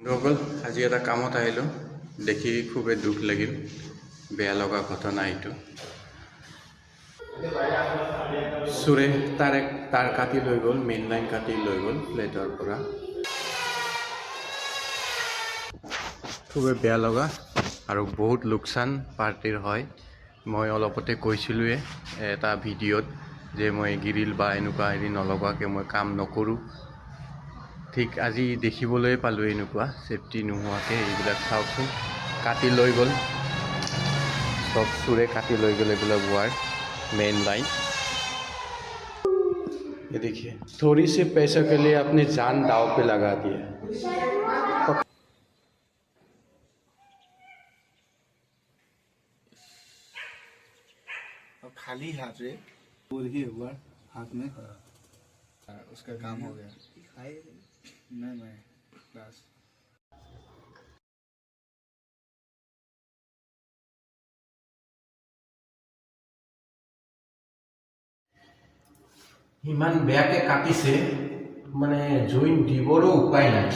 সকল আজি এটা কামত আহিলোঁ দেখি খুবেই দুখ লাগিল বেয়া লগা ঘটনা এইটো চোৰে তার কাটি লৈ গ'ল মেইন লাইন কাটি লৈ গ'ল প্লেটৰ পৰা খুবেই বেয়া লগা আৰু বহুত লোকচান পাৰ্টিৰ হয় মই অলপতে কৈছিলোৱে এটা ভিডিঅ'ত যে মই গিৰিল বা এনেকুৱা হেৰি নলগাকে মই কাম নকৰোঁ ঠিক আজি দেখিবলৈ পালোঁ এনেকুৱা সেফটি নোহোৱাকে এইবিলাক চাওকচোন কাটি লৈ গ'ল सब चोरे काटी লৈ গ'ল এইবিলাক वायर मेन लाइन ये देखिए थोड़ी सी पैसे के लिए अपनी जान दाव पे लगा दिया अब खाली हाथ रे पूर ही हुआ हाथ में उसका काम हो गया नहीं बस ইমান বেয়াকে কাটিছে মানে জইন দিবৰো উপায় নাই